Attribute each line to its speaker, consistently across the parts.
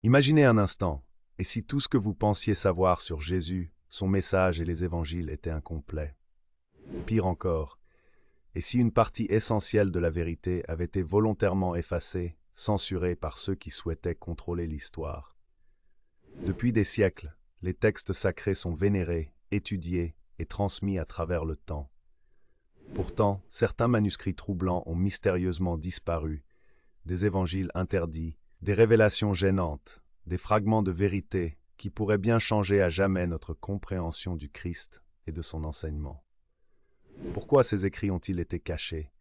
Speaker 1: Imaginez un instant, et si tout ce que vous pensiez savoir sur Jésus, son message et les évangiles étaient incomplets? Pire encore, et si une partie essentielle de la vérité avait été volontairement effacée, censurée par ceux qui souhaitaient contrôler l'histoire? Depuis des siècles, les textes sacrés sont vénérés, étudiés et transmis à travers le temps. Pourtant, certains manuscrits troublants ont mystérieusement disparu, des évangiles interdits, des révélations gênantes, des fragments de vérité qui pourraient bien changer à jamais notre compréhension du Christ et de son enseignement. Pourquoi ces écrits ont-ils été cachés?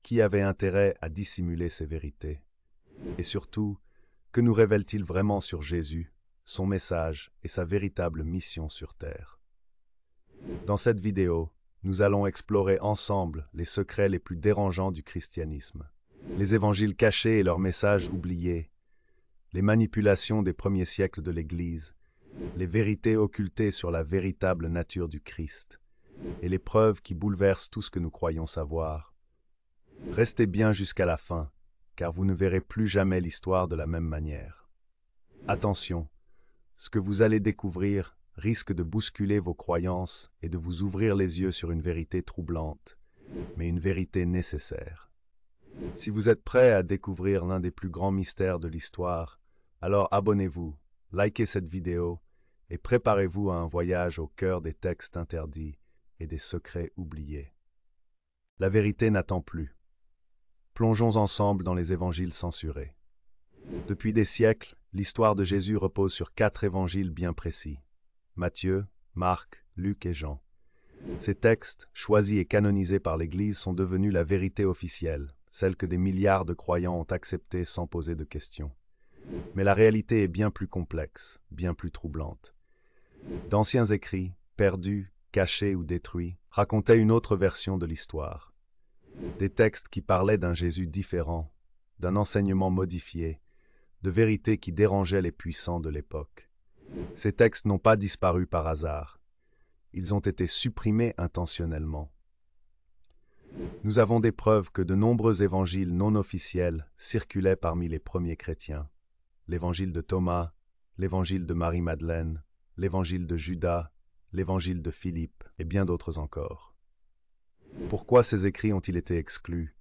Speaker 1: Qui avait intérêt à dissimuler ces vérités? Et surtout, que nous révèlent-ils vraiment sur Jésus, son message et sa véritable mission sur terre? Dans cette vidéo, nous allons explorer ensemble les secrets les plus dérangeants du christianisme, les évangiles cachés et leurs messages oubliés, les manipulations des premiers siècles de l'Église, les vérités occultées sur la véritable nature du Christ, et les preuves qui bouleversent tout ce que nous croyons savoir. Restez bien jusqu'à la fin, car vous ne verrez plus jamais l'histoire de la même manière. Attention, ce que vous allez découvrir risque de bousculer vos croyances et de vous ouvrir les yeux sur une vérité troublante, mais une vérité nécessaire. Si vous êtes prêt à découvrir l'un des plus grands mystères de l'histoire, alors abonnez-vous, likez cette vidéo et préparez-vous à un voyage au cœur des textes interdits et des secrets oubliés. La vérité n'attend plus. Plongeons ensemble dans les évangiles censurés. Depuis des siècles, l'histoire de Jésus repose sur 4 évangiles bien précis: Matthieu, Marc, Luc et Jean. Ces textes, choisis et canonisés par l'Église, sont devenus la vérité officielle, celle que des milliards de croyants ont acceptée sans poser de questions. Mais la réalité est bien plus complexe, bien plus troublante. D'anciens écrits, perdus, cachés ou détruits, racontaient une autre version de l'histoire. Des textes qui parlaient d'un Jésus différent, d'un enseignement modifié, de vérités qui dérangeaient les puissants de l'époque. Ces textes n'ont pas disparu par hasard. Ils ont été supprimés intentionnellement. Nous avons des preuves que de nombreux évangiles non officiels circulaient parmi les premiers chrétiens. L'évangile de Thomas, l'évangile de Marie-Madeleine, l'évangile de Judas, l'évangile de Philippe et bien d'autres encore. Pourquoi ces écrits ont-ils été exclus?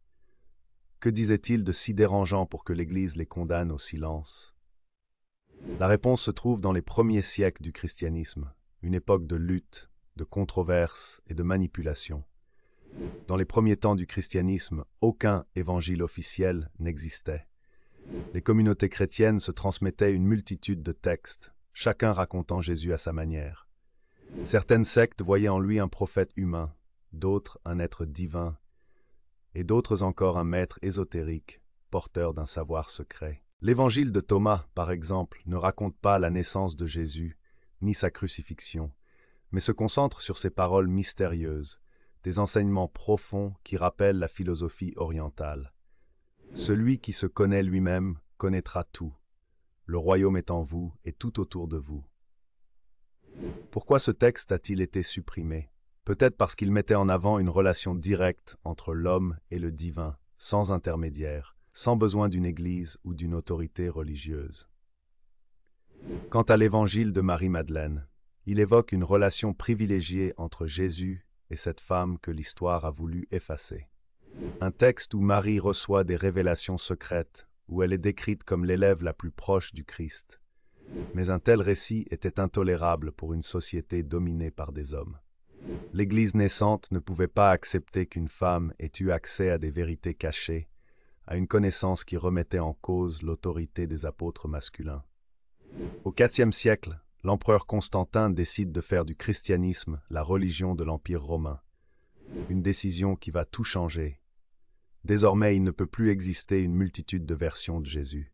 Speaker 1: Que disaient-ils de si dérangeant pour que l'Église les condamne au silence? La réponse se trouve dans les premiers siècles du christianisme, une époque de lutte, de controverses et de manipulation. Dans les premiers temps du christianisme, aucun évangile officiel n'existait. Les communautés chrétiennes se transmettaient une multitude de textes, chacun racontant Jésus à sa manière. Certaines sectes voyaient en lui un prophète humain, d'autres un être divin, et d'autres encore un maître ésotérique, porteur d'un savoir secret. L'évangile de Thomas, par exemple, ne raconte pas la naissance de Jésus, ni sa crucifixion, mais se concentre sur ses paroles mystérieuses, des enseignements profonds qui rappellent la philosophie orientale. Celui qui se connaît lui-même connaîtra tout. Le royaume est en vous et tout autour de vous. Pourquoi ce texte a-t-il été supprimé? Peut-être parce qu'il mettait en avant une relation directe entre l'homme et le divin, sans intermédiaire, sans besoin d'une église ou d'une autorité religieuse. Quant à l'évangile de Marie-Madeleine, il évoque une relation privilégiée entre Jésus et cette femme que l'histoire a voulu effacer. Un texte où Marie reçoit des révélations secrètes, où elle est décrite comme l'élève la plus proche du Christ. Mais un tel récit était intolérable pour une société dominée par des hommes. L'Église naissante ne pouvait pas accepter qu'une femme ait eu accès à des vérités cachées, à une connaissance qui remettait en cause l'autorité des apôtres masculins. Au IVe siècle, l'empereur Constantin décide de faire du christianisme la religion de l'Empire romain. Une décision qui va tout changer. Désormais, il ne peut plus exister une multitude de versions de Jésus.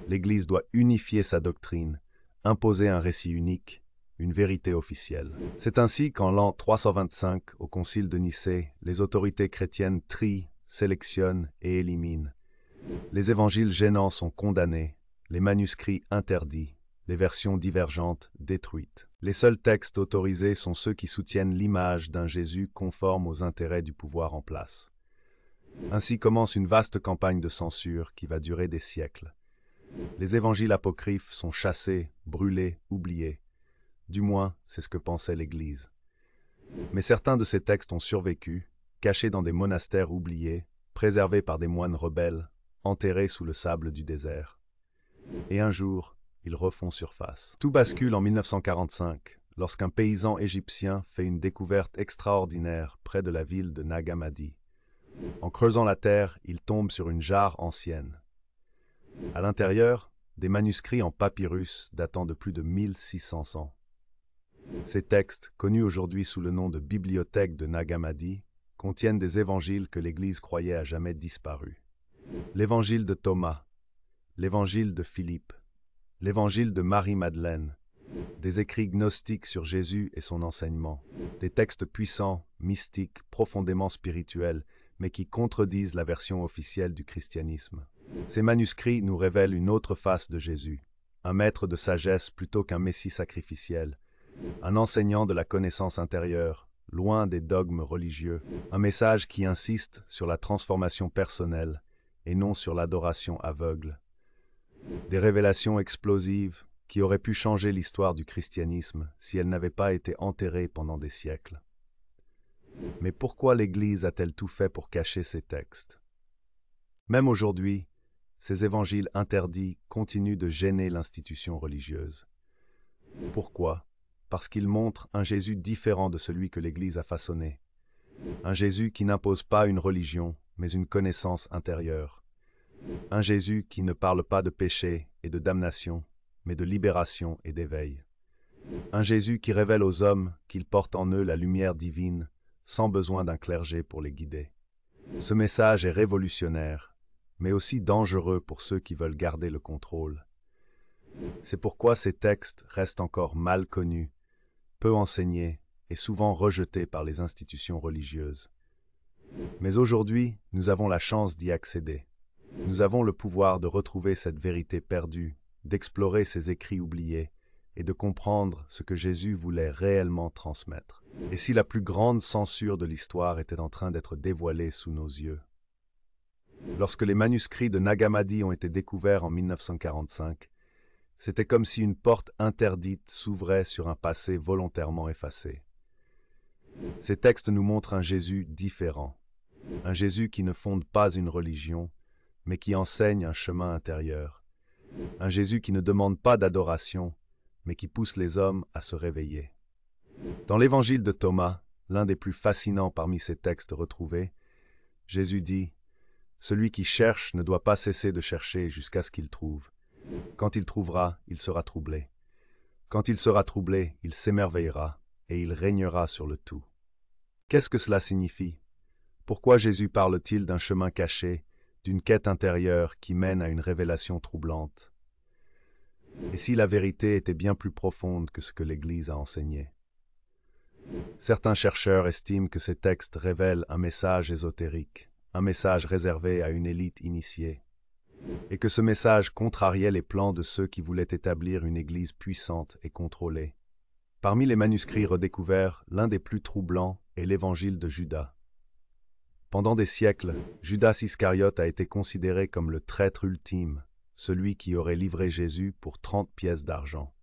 Speaker 1: L'Église doit unifier sa doctrine, imposer un récit unique, une vérité officielle. C'est ainsi qu'en l'an 325, au concile de Nicée, les autorités chrétiennes trient, sélectionnent et éliminent. Les évangiles gênants sont condamnés, les manuscrits interdits, les versions divergentes détruites. Les seuls textes autorisés sont ceux qui soutiennent l'image d'un Jésus conforme aux intérêts du pouvoir en place. Ainsi commence une vaste campagne de censure qui va durer des siècles. Les évangiles apocryphes sont chassés, brûlés, oubliés. Du moins, c'est ce que pensait l'Église. Mais certains de ces textes ont survécu, cachés dans des monastères oubliés, préservés par des moines rebelles, enterrés sous le sable du désert. Et un jour, ils refont surface. Tout bascule en 1945, lorsqu'un paysan égyptien fait une découverte extraordinaire près de la ville de Nag Hammadi. En creusant la terre, il tombe sur une jarre ancienne. À l'intérieur, des manuscrits en papyrus datant de plus de 1600 ans. Ces textes, connus aujourd'hui sous le nom de Bibliothèque de Nag Hammadi, contiennent des évangiles que l'Église croyait à jamais disparus. L'évangile de Thomas, l'évangile de Philippe, l'évangile de Marie-Madeleine, des écrits gnostiques sur Jésus et son enseignement, des textes puissants, mystiques, profondément spirituels, mais qui contredisent la version officielle du christianisme. Ces manuscrits nous révèlent une autre face de Jésus, un maître de sagesse plutôt qu'un messie sacrificiel, un enseignant de la connaissance intérieure, loin des dogmes religieux, un message qui insiste sur la transformation personnelle et non sur l'adoration aveugle. Des révélations explosives qui auraient pu changer l'histoire du christianisme si elles n'avaient pas été enterrées pendant des siècles. Mais pourquoi l'Église a-t-elle tout fait pour cacher ces textes? Même aujourd'hui, ces évangiles interdits continuent de gêner l'institution religieuse. Pourquoi? Parce qu'ils montrent un Jésus différent de celui que l'Église a façonné. Un Jésus qui n'impose pas une religion, mais une connaissance intérieure. Un Jésus qui ne parle pas de péché et de damnation, mais de libération et d'éveil. Un Jésus qui révèle aux hommes qu'ils portent en eux la lumière divine, sans besoin d'un clergé pour les guider. Ce message est révolutionnaire, mais aussi dangereux pour ceux qui veulent garder le contrôle. C'est pourquoi ces textes restent encore mal connus, peu enseignés et souvent rejetés par les institutions religieuses. Mais aujourd'hui, nous avons la chance d'y accéder. Nous avons le pouvoir de retrouver cette vérité perdue, d'explorer ces écrits oubliés et de comprendre ce que Jésus voulait réellement transmettre. Et si la plus grande censure de l'histoire était en train d'être dévoilée sous nos yeux? Lorsque les manuscrits de Nag Hammadi ont été découverts en 1945, c'était comme si une porte interdite s'ouvrait sur un passé volontairement effacé. Ces textes nous montrent un Jésus différent, un Jésus qui ne fonde pas une religion, mais qui enseigne un chemin intérieur, un Jésus qui ne demande pas d'adoration, mais qui pousse les hommes à se réveiller. Dans l'évangile de Thomas, l'un des plus fascinants parmi ces textes retrouvés, Jésus dit « Celui qui cherche ne doit pas cesser de chercher jusqu'à ce qu'il trouve. Quand il trouvera, il sera troublé. Quand il sera troublé, il s'émerveillera et il régnera sur le tout. » Qu'est-ce que cela signifie? Pourquoi Jésus parle-t-il d'un chemin caché, d'une quête intérieure qui mène à une révélation troublante? Et si la vérité était bien plus profonde que ce que l'Église a enseigné? Certains chercheurs estiment que ces textes révèlent un message ésotérique, un message réservé à une élite initiée, et que ce message contrariait les plans de ceux qui voulaient établir une Église puissante et contrôlée. Parmi les manuscrits redécouverts, l'un des plus troublants est l'Évangile de Judas. Pendant des siècles, Judas Iscariote a été considéré comme le traître ultime, celui qui aurait livré Jésus pour 30 pièces d'argent.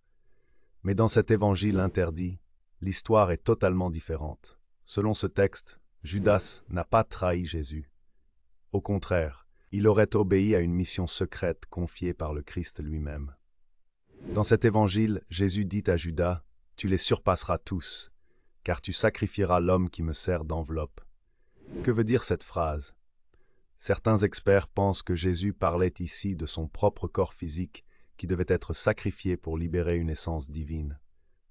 Speaker 1: Mais dans cet évangile interdit, l'histoire est totalement différente. Selon ce texte, Judas n'a pas trahi Jésus. Au contraire, il aurait obéi à une mission secrète confiée par le Christ lui-même. Dans cet évangile, Jésus dit à Judas, « Tu les surpasseras tous, car tu sacrifieras l'homme qui me sert d'enveloppe. » Que veut dire cette phrase? Certains experts pensent que Jésus parlait ici de son propre corps physique qui devait être sacrifié pour libérer une essence divine.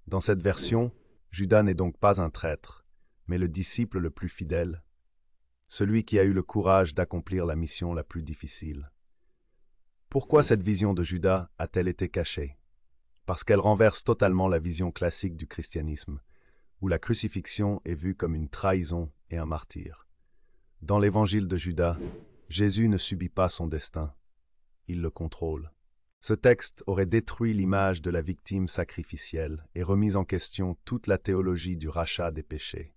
Speaker 1: Dans cette version, Judas n'est donc pas un traître, mais le disciple le plus fidèle, celui qui a eu le courage d'accomplir la mission la plus difficile. Pourquoi cette vision de Judas a-t-elle été cachée? Parce qu'elle renverse totalement la vision classique du christianisme, où la crucifixion est vue comme une trahison et un martyre. Dans l'évangile de Judas, Jésus ne subit pas son destin, il le contrôle. Ce texte aurait détruit l'image de la victime sacrificielle et remis en question toute la théologie du rachat des péchés.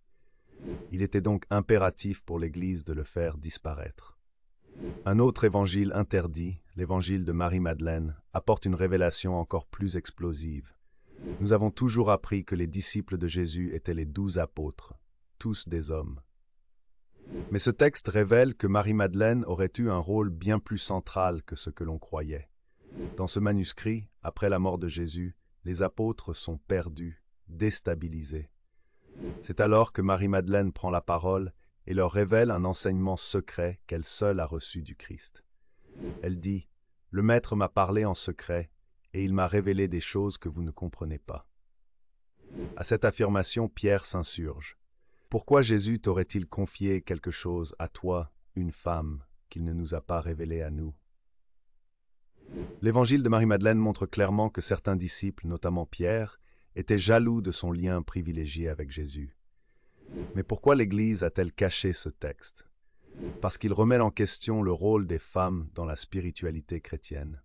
Speaker 1: Il était donc impératif pour l'Église de le faire disparaître. Un autre évangile interdit, l'évangile de Marie-Madeleine, apporte une révélation encore plus explosive. Nous avons toujours appris que les disciples de Jésus étaient les 12 apôtres, tous des hommes. Mais ce texte révèle que Marie-Madeleine aurait eu un rôle bien plus central que ce que l'on croyait. Dans ce manuscrit, après la mort de Jésus, les apôtres sont perdus, déstabilisés. C'est alors que Marie-Madeleine prend la parole et leur révèle un enseignement secret qu'elle seule a reçu du Christ. Elle dit « Le Maître m'a parlé en secret, et il m'a révélé des choses que vous ne comprenez pas. » À cette affirmation, Pierre s'insurge. Pourquoi Jésus t'aurait-il confié quelque chose à toi, une femme, qu'il ne nous a pas révélé à nous? L'évangile de Marie-Madeleine montre clairement que certains disciples, notamment Pierre, étaient jaloux de son lien privilégié avec Jésus. Mais pourquoi l'Église a-t-elle caché ce texte? Parce qu'il remet en question le rôle des femmes dans la spiritualité chrétienne.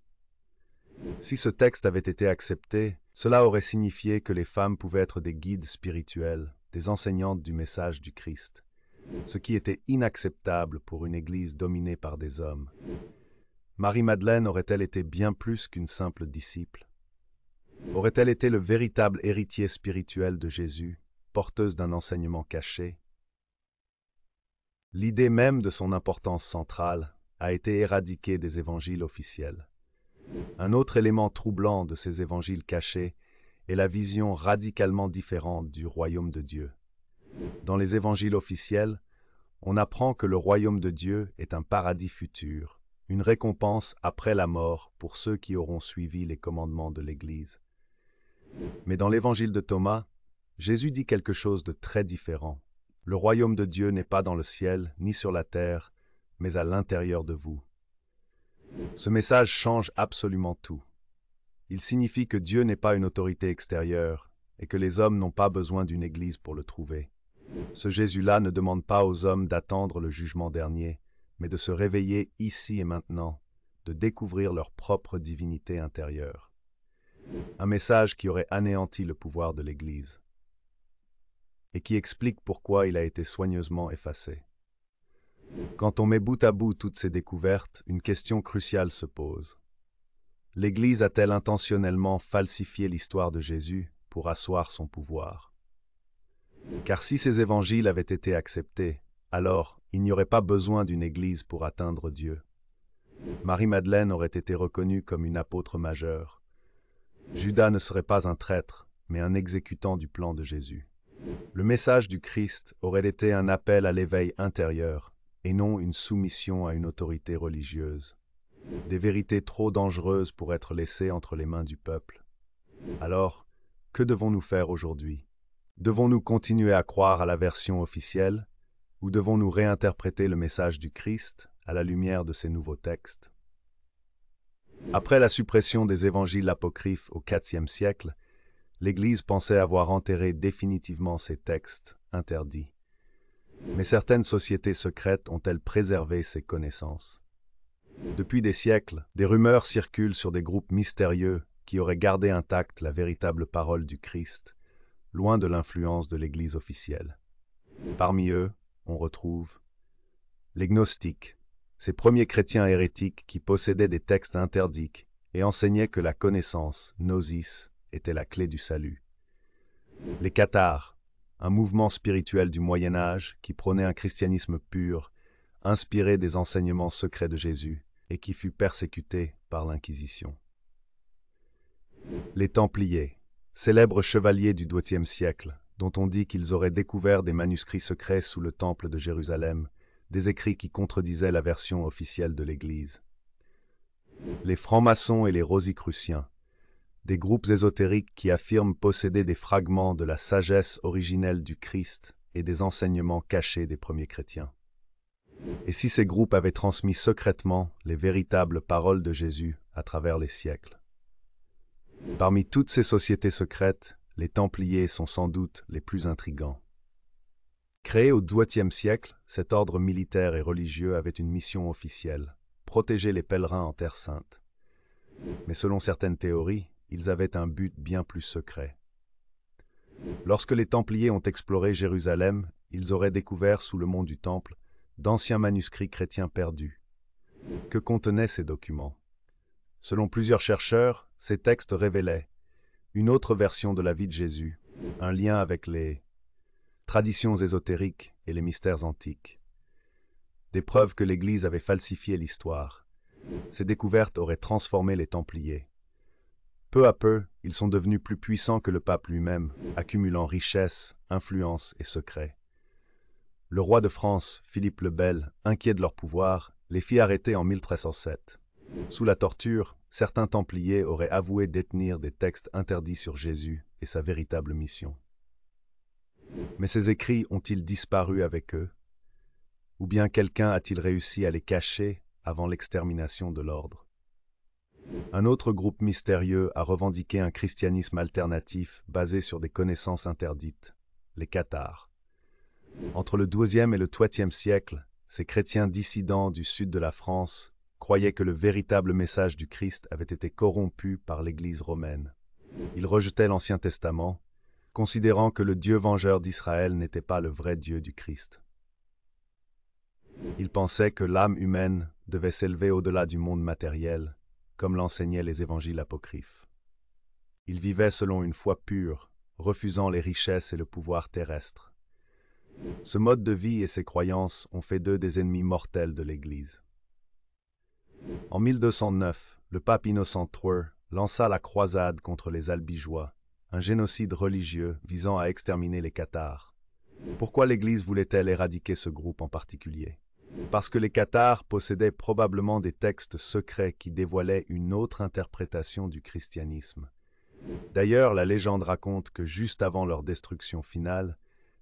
Speaker 1: Si ce texte avait été accepté, cela aurait signifié que les femmes pouvaient être des guides spirituels, des enseignantes du message du Christ, ce qui était inacceptable pour une Église dominée par des hommes. Marie-Madeleine aurait-elle été bien plus qu'une simple disciple? Aurait-elle été le véritable héritier spirituel de Jésus, porteuse d'un enseignement caché? L'idée même de son importance centrale a été éradiquée des évangiles officiels. Un autre élément troublant de ces évangiles cachés est la vision radicalement différente du royaume de Dieu. Dans les évangiles officiels, on apprend que le royaume de Dieu est un paradis futur, une récompense après la mort pour ceux qui auront suivi les commandements de l'Église. Mais dans l'évangile de Thomas, Jésus dit quelque chose de très différent. Le royaume de Dieu n'est pas dans le ciel ni sur la terre, mais à l'intérieur de vous. Ce message change absolument tout. Il signifie que Dieu n'est pas une autorité extérieure et que les hommes n'ont pas besoin d'une église pour le trouver. Ce Jésus-là ne demande pas aux hommes d'attendre le jugement dernier, mais de se réveiller ici et maintenant, de découvrir leur propre divinité intérieure. Un message qui aurait anéanti le pouvoir de l'Église et qui explique pourquoi il a été soigneusement effacé. Quand on met bout à bout toutes ces découvertes, une question cruciale se pose. L'Église a-t-elle intentionnellement falsifié l'histoire de Jésus pour asseoir son pouvoir? Car si ces évangiles avaient été acceptés, alors il n'y aurait pas besoin d'une Église pour atteindre Dieu. Marie-Madeleine aurait été reconnue comme une apôtre majeure. Judas ne serait pas un traître, mais un exécutant du plan de Jésus. Le message du Christ aurait été un appel à l'éveil intérieur, et non une soumission à une autorité religieuse. Des vérités trop dangereuses pour être laissées entre les mains du peuple. Alors, que devons-nous faire aujourd'hui? Devons-nous continuer à croire à la version officielle, ou devons-nous réinterpréter le message du Christ à la lumière de ces nouveaux textes? Après la suppression des évangiles apocryphes au IVe siècle, l'Église pensait avoir enterré définitivement ces textes interdits. Mais certaines sociétés secrètes ont-elles préservé ces connaissances? Depuis des siècles, des rumeurs circulent sur des groupes mystérieux qui auraient gardé intacte la véritable parole du Christ, loin de l'influence de l'Église officielle. Parmi eux, on retrouve les gnostiques, ces premiers chrétiens hérétiques qui possédaient des textes interdits et enseignaient que la connaissance, gnosis, était la clé du salut. Les cathares, un mouvement spirituel du Moyen Âge qui prônait un christianisme pur, inspiré des enseignements secrets de Jésus et qui fut persécuté par l'Inquisition. Les Templiers, célèbres chevaliers du XIIe siècle, dont on dit qu'ils auraient découvert des manuscrits secrets sous le temple de Jérusalem, des écrits qui contredisaient la version officielle de l'Église. Les francs-maçons et les rosicruciens, des groupes ésotériques qui affirment posséder des fragments de la sagesse originelle du Christ et des enseignements cachés des premiers chrétiens. Et si ces groupes avaient transmis secrètement les véritables paroles de Jésus à travers les siècles? Parmi toutes ces sociétés secrètes, les Templiers sont sans doute les plus intrigants. Créé au XIIe siècle, cet ordre militaire et religieux avait une mission officielle, protéger les pèlerins en Terre Sainte. Mais selon certaines théories, ils avaient un but bien plus secret. Lorsque les Templiers ont exploré Jérusalem, ils auraient découvert sous le mont du Temple d'anciens manuscrits chrétiens perdus. Que contenaient ces documents? Selon plusieurs chercheurs, ces textes révélaient une autre version de la vie de Jésus, un lien avec les traditions ésotériques et les mystères antiques. Des preuves que l'Église avait falsifié l'histoire. Ces découvertes auraient transformé les Templiers. Peu à peu, ils sont devenus plus puissants que le pape lui-même, accumulant richesses, influence et secrets. Le roi de France, Philippe le Bel, inquiet de leur pouvoir, les fit arrêter en 1307. Sous la torture, certains Templiers auraient avoué détenir des textes interdits sur Jésus et sa véritable mission. Mais ces écrits ont-ils disparu avec eux? Ou bien quelqu'un a-t-il réussi à les cacher avant l'extermination de l'ordre? Un autre groupe mystérieux a revendiqué un christianisme alternatif basé sur des connaissances interdites, les cathares. Entre le XIIe et le XIIIe siècle, ces chrétiens dissidents du sud de la France croyaient que le véritable message du Christ avait été corrompu par l'Église romaine. Ils rejetaient l'Ancien Testament, considérant que le Dieu vengeur d'Israël n'était pas le vrai Dieu du Christ. Ils pensaient que l'âme humaine devait s'élever au-delà du monde matériel, comme l'enseignaient les évangiles apocryphes. Ils vivaient selon une foi pure, refusant les richesses et le pouvoir terrestre. Ce mode de vie et ces croyances ont fait d'eux des ennemis mortels de l'Église. En 1209, le pape Innocent III lança la croisade contre les Albigeois, un génocide religieux visant à exterminer les cathares. Pourquoi l'Église voulait-elle éradiquer ce groupe en particulier? Parce que les cathares possédaient probablement des textes secrets qui dévoilaient une autre interprétation du christianisme. D'ailleurs, la légende raconte que juste avant leur destruction finale,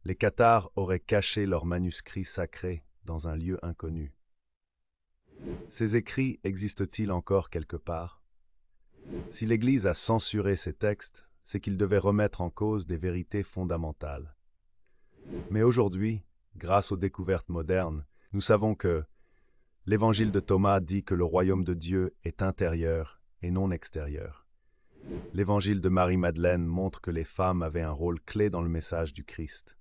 Speaker 1: les cathares auraient caché leurs manuscrits sacrés dans un lieu inconnu. Ces écrits existent-ils encore quelque part? Si l'Église a censuré ces textes, c'est qu'ils devaient remettre en cause des vérités fondamentales. Mais aujourd'hui, grâce aux découvertes modernes, nous savons que l'Évangile de Thomas dit que le royaume de Dieu est intérieur et non extérieur. L'Évangile de Marie-Madeleine montre que les femmes avaient un rôle clé dans le message du Christ.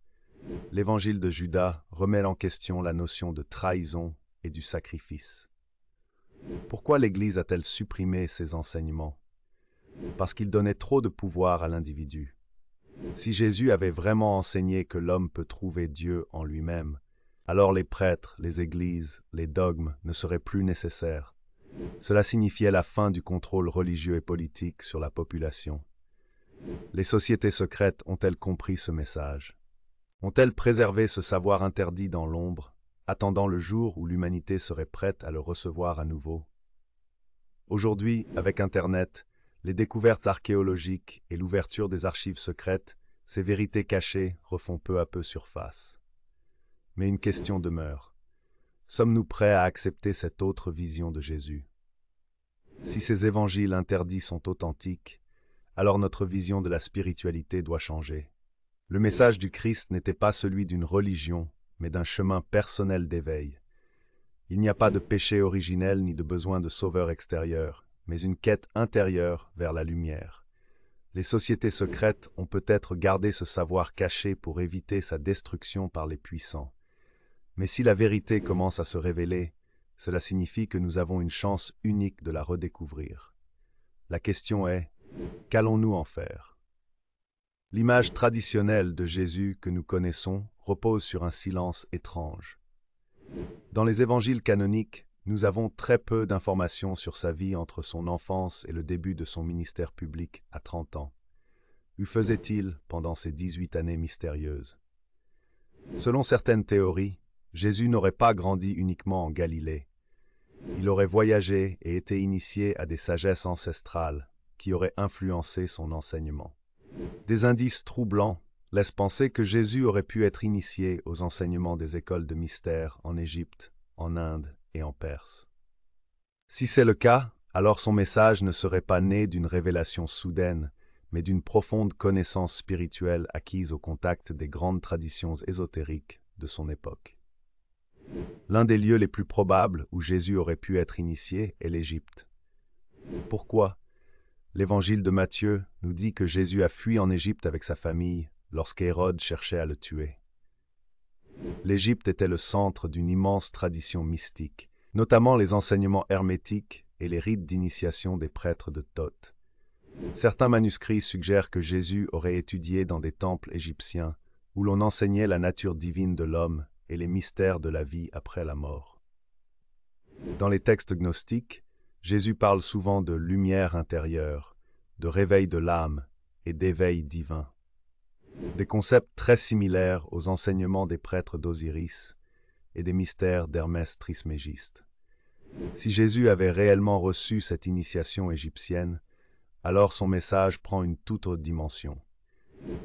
Speaker 1: L'Évangile de Judas remet en question la notion de trahison et du sacrifice. Pourquoi l'Église a-t-elle supprimé ces enseignements? Parce qu'ils donnaient trop de pouvoir à l'individu. Si Jésus avait vraiment enseigné que l'homme peut trouver Dieu en lui-même, alors les prêtres, les églises, les dogmes ne seraient plus nécessaires. Cela signifiait la fin du contrôle religieux et politique sur la population. Les sociétés secrètes ont-elles compris ce message? Ont-elles préservé ce savoir interdit dans l'ombre, attendant le jour où l'humanité serait prête à le recevoir à nouveau? Aujourd'hui, avec Internet, les découvertes archéologiques et l'ouverture des archives secrètes, ces vérités cachées refont peu à peu surface. Mais une question demeure. Sommes-nous prêts à accepter cette autre vision de Jésus? Si ces évangiles interdits sont authentiques, alors notre vision de la spiritualité doit changer. Le message du Christ n'était pas celui d'une religion, mais d'un chemin personnel d'éveil. Il n'y a pas de péché originel ni de besoin de sauveur extérieur, mais une quête intérieure vers la lumière. Les sociétés secrètes ont peut-être gardé ce savoir caché pour éviter sa destruction par les puissants. Mais si la vérité commence à se révéler, cela signifie que nous avons une chance unique de la redécouvrir. La question est, qu'allons-nous en faire? L'image traditionnelle de Jésus que nous connaissons repose sur un silence étrange. Dans les évangiles canoniques, nous avons très peu d'informations sur sa vie entre son enfance et le début de son ministère public à 30 ans. Que faisait-il pendant ces 18 années mystérieuses? Selon certaines théories, Jésus n'aurait pas grandi uniquement en Galilée. Il aurait voyagé et été initié à des sagesses ancestrales qui auraient influencé son enseignement. Des indices troublants laissent penser que Jésus aurait pu être initié aux enseignements des écoles de mystère en Égypte, en Inde et en Perse. Si c'est le cas, alors son message ne serait pas né d'une révélation soudaine, mais d'une profonde connaissance spirituelle acquise au contact des grandes traditions ésotériques de son époque. L'un des lieux les plus probables où Jésus aurait pu être initié est l'Égypte. Pourquoi? L'Évangile de Matthieu nous dit que Jésus a fui en Égypte avec sa famille lorsqu'Hérode cherchait à le tuer. L'Égypte était le centre d'une immense tradition mystique, notamment les enseignements hermétiques et les rites d'initiation des prêtres de Thoth. Certains manuscrits suggèrent que Jésus aurait étudié dans des temples égyptiens où l'on enseignait la nature divine de l'homme et les mystères de la vie après la mort. Dans les textes gnostiques, Jésus parle souvent de lumière intérieure, de réveil de l'âme et d'éveil divin. Des concepts très similaires aux enseignements des prêtres d'Osiris et des mystères d'Hermès Trismégiste. Si Jésus avait réellement reçu cette initiation égyptienne, alors son message prend une toute autre dimension.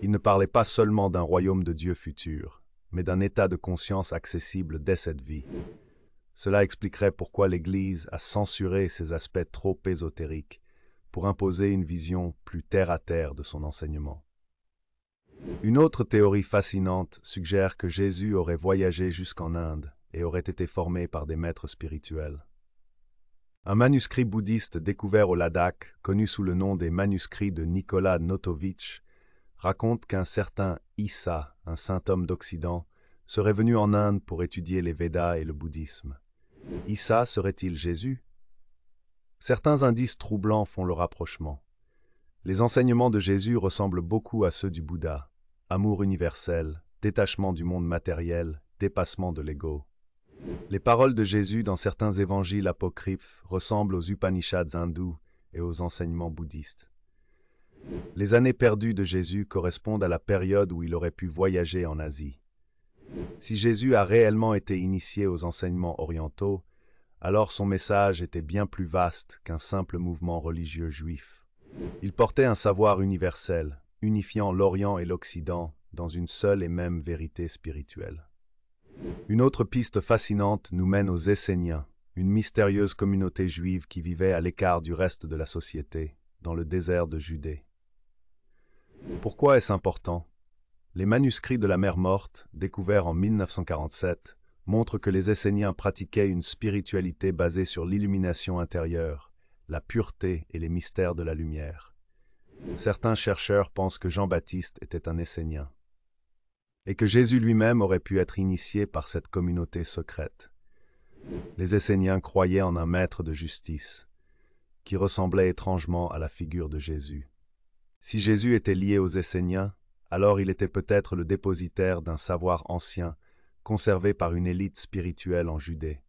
Speaker 1: Il ne parlait pas seulement d'un royaume de Dieu futur, mais d'un état de conscience accessible dès cette vie. Cela expliquerait pourquoi l'Église a censuré ces aspects trop ésotériques pour imposer une vision plus terre-à-terre de son enseignement. Une autre théorie fascinante suggère que Jésus aurait voyagé jusqu'en Inde et aurait été formé par des maîtres spirituels. Un manuscrit bouddhiste découvert au Ladakh, connu sous le nom des manuscrits de Nicolas Notovitch, raconte qu'un certain Issa, un saint homme d'Occident, serait venu en Inde pour étudier les Védas et le bouddhisme. Issa serait-il Jésus? Certains indices troublants font le rapprochement. Les enseignements de Jésus ressemblent beaucoup à ceux du Bouddha. Amour universel, détachement du monde matériel, dépassement de l'ego. Les paroles de Jésus dans certains évangiles apocryphes ressemblent aux Upanishads hindous et aux enseignements bouddhistes. Les années perdues de Jésus correspondent à la période où il aurait pu voyager en Asie. Si Jésus a réellement été initié aux enseignements orientaux, alors son message était bien plus vaste qu'un simple mouvement religieux juif. Il portait un savoir universel, unifiant l'Orient et l'Occident dans une seule et même vérité spirituelle. Une autre piste fascinante nous mène aux Esséniens, une mystérieuse communauté juive qui vivait à l'écart du reste de la société, dans le désert de Judée. Pourquoi est-ce important? Les manuscrits de la mer Morte, découverts en 1947, montrent que les Esséniens pratiquaient une spiritualité basée sur l'illumination intérieure, la pureté et les mystères de la lumière. Certains chercheurs pensent que Jean-Baptiste était un Essénien, et que Jésus lui-même aurait pu être initié par cette communauté secrète. Les Esséniens croyaient en un maître de justice, qui ressemblait étrangement à la figure de Jésus. Si Jésus était lié aux Esséniens, alors il était peut-être le dépositaire d'un savoir ancien, conservé par une élite spirituelle en Judée.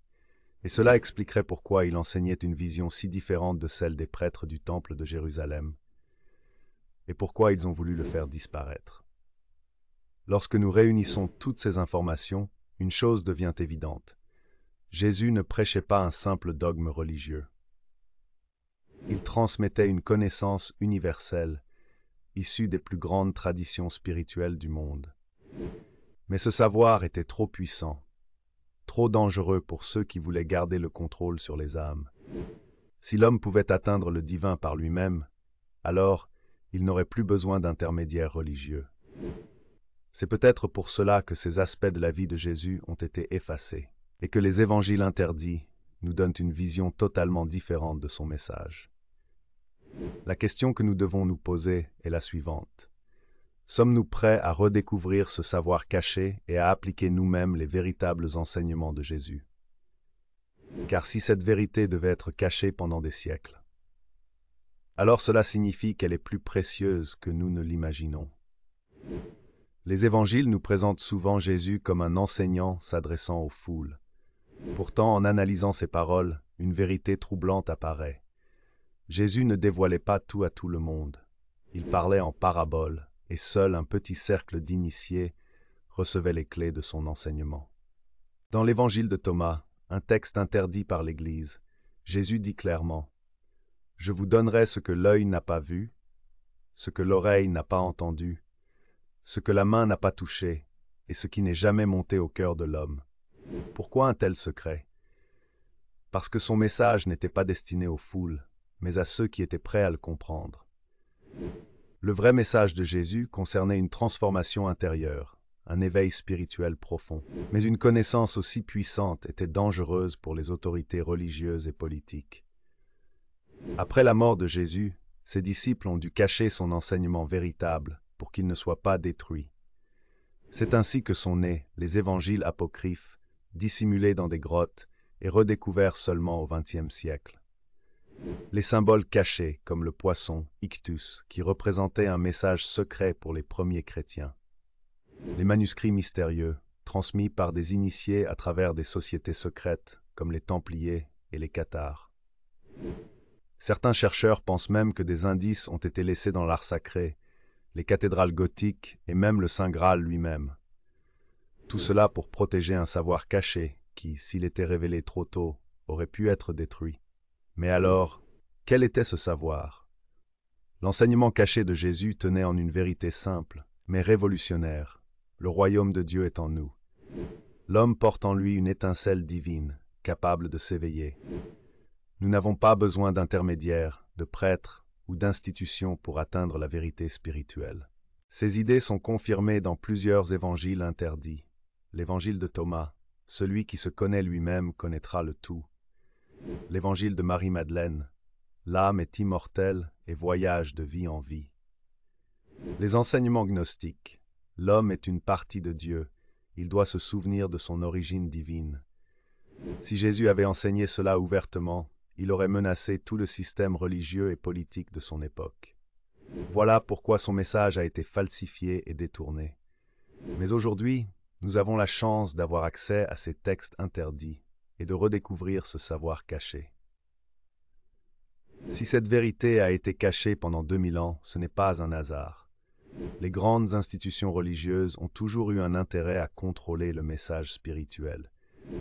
Speaker 1: Et cela expliquerait pourquoi il enseignait une vision si différente de celle des prêtres du temple de Jérusalem, et pourquoi ils ont voulu le faire disparaître. Lorsque nous réunissons toutes ces informations, une chose devient évidente. Jésus ne prêchait pas un simple dogme religieux. Il transmettait une connaissance universelle, issue des plus grandes traditions spirituelles du monde. Mais ce savoir était trop puissant, trop dangereux pour ceux qui voulaient garder le contrôle sur les âmes. Si l'homme pouvait atteindre le divin par lui-même, alors il n'aurait plus besoin d'intermédiaires religieux. C'est peut-être pour cela que ces aspects de la vie de Jésus ont été effacés, et que les évangiles interdits nous donnent une vision totalement différente de son message. La question que nous devons nous poser est la suivante. Sommes-nous prêts à redécouvrir ce savoir caché et à appliquer nous-mêmes les véritables enseignements de Jésus? Car si cette vérité devait être cachée pendant des siècles, alors cela signifie qu'elle est plus précieuse que nous ne l'imaginons. Les évangiles nous présentent souvent Jésus comme un enseignant s'adressant aux foules. Pourtant, en analysant ses paroles, une vérité troublante apparaît. Jésus ne dévoilait pas tout à tout le monde. Il parlait en paraboles, et seul un petit cercle d'initiés recevait les clés de son enseignement. Dans l'évangile de Thomas, un texte interdit par l'Église, Jésus dit clairement « Je vous donnerai ce que l'œil n'a pas vu, ce que l'oreille n'a pas entendu, ce que la main n'a pas touché, et ce qui n'est jamais monté au cœur de l'homme. » Pourquoi un tel secret? Parce que son message n'était pas destiné aux foules, mais à ceux qui étaient prêts à le comprendre. Le vrai message de Jésus concernait une transformation intérieure, un éveil spirituel profond. Mais une connaissance aussi puissante était dangereuse pour les autorités religieuses et politiques. Après la mort de Jésus, ses disciples ont dû cacher son enseignement véritable pour qu'il ne soit pas détruit. C'est ainsi que sont nés les évangiles apocryphes, dissimulés dans des grottes et redécouverts seulement au XXe siècle. Les symboles cachés, comme le poisson, ictus, qui représentait un message secret pour les premiers chrétiens. Les manuscrits mystérieux, transmis par des initiés à travers des sociétés secrètes, comme les Templiers et les Cathars. Certains chercheurs pensent même que des indices ont été laissés dans l'art sacré, les cathédrales gothiques et même le Saint Graal lui-même. Tout cela pour protéger un savoir caché qui, s'il était révélé trop tôt, aurait pu être détruit. Mais alors, quel était ce savoir? L'enseignement caché de Jésus tenait en une vérité simple, mais révolutionnaire. Le royaume de Dieu est en nous. L'homme porte en lui une étincelle divine, capable de s'éveiller. Nous n'avons pas besoin d'intermédiaires, de prêtres ou d'institutions pour atteindre la vérité spirituelle. Ces idées sont confirmées dans plusieurs évangiles interdits. L'évangile de Thomas, celui qui se connaît lui-même connaîtra le tout. L'évangile de Marie-Madeleine, l'âme est immortelle et voyage de vie en vie. Les enseignements gnostiques, l'homme est une partie de Dieu, il doit se souvenir de son origine divine. Si Jésus avait enseigné cela ouvertement, il aurait menacé tout le système religieux et politique de son époque. Voilà pourquoi son message a été falsifié et détourné. Mais aujourd'hui, nous avons la chance d'avoir accès à ces textes interdits et de redécouvrir ce savoir caché. Si cette vérité a été cachée pendant 2000 ans, ce n'est pas un hasard. Les grandes institutions religieuses ont toujours eu un intérêt à contrôler le message spirituel.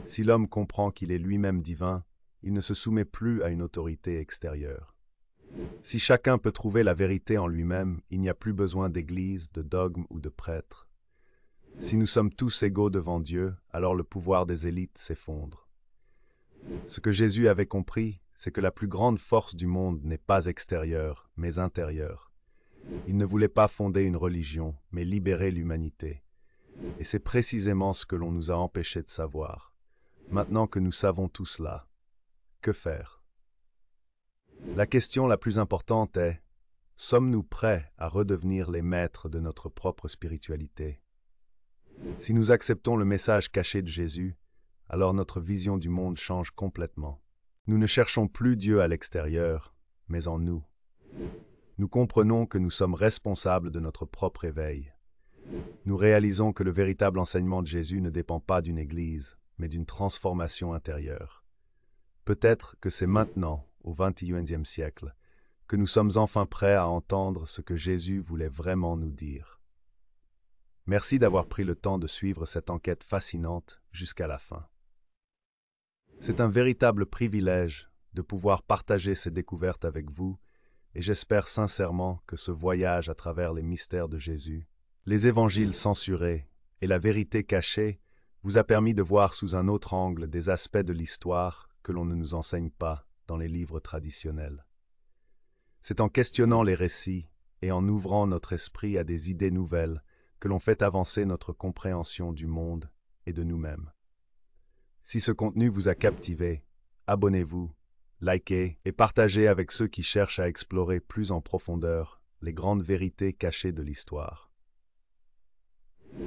Speaker 1: Si l'homme comprend qu'il est lui-même divin, il ne se soumet plus à une autorité extérieure. Si chacun peut trouver la vérité en lui-même, il n'y a plus besoin d'église, de dogmes ou de prêtres. Si nous sommes tous égaux devant Dieu, alors le pouvoir des élites s'effondre. Ce que Jésus avait compris, c'est que la plus grande force du monde n'est pas extérieure, mais intérieure. Il ne voulait pas fonder une religion, mais libérer l'humanité. Et c'est précisément ce que l'on nous a empêchés de savoir. Maintenant que nous savons tout cela, que faire? La question la plus importante est, sommes-nous prêts à redevenir les maîtres de notre propre spiritualité? Si nous acceptons le message caché de Jésus, alors notre vision du monde change complètement. Nous ne cherchons plus Dieu à l'extérieur, mais en nous. Nous comprenons que nous sommes responsables de notre propre éveil. Nous réalisons que le véritable enseignement de Jésus ne dépend pas d'une église, mais d'une transformation intérieure. Peut-être que c'est maintenant, au XXIe siècle, que nous sommes enfin prêts à entendre ce que Jésus voulait vraiment nous dire. Merci d'avoir pris le temps de suivre cette enquête fascinante jusqu'à la fin. C'est un véritable privilège de pouvoir partager ces découvertes avec vous, et j'espère sincèrement que ce voyage à travers les mystères de Jésus, les évangiles censurés et la vérité cachée vous a permis de voir sous un autre angle des aspects de l'histoire que l'on ne nous enseigne pas dans les livres traditionnels. C'est en questionnant les récits et en ouvrant notre esprit à des idées nouvelles que l'on fait avancer notre compréhension du monde et de nous-mêmes. Si ce contenu vous a captivé, abonnez-vous, likez et partagez avec ceux qui cherchent à explorer plus en profondeur les grandes vérités cachées de l'histoire.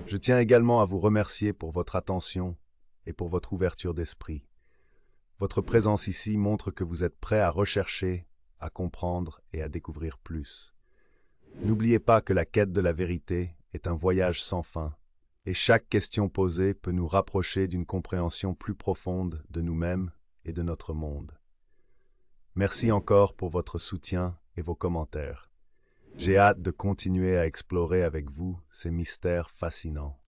Speaker 1: Je tiens également à vous remercier pour votre attention et pour votre ouverture d'esprit. Votre présence ici montre que vous êtes prêts à rechercher, à comprendre et à découvrir plus. N'oubliez pas que la quête de la vérité est un voyage sans fin, et chaque question posée peut nous rapprocher d'une compréhension plus profonde de nous-mêmes et de notre monde. Merci encore pour votre soutien et vos commentaires. J'ai hâte de continuer à explorer avec vous ces mystères fascinants.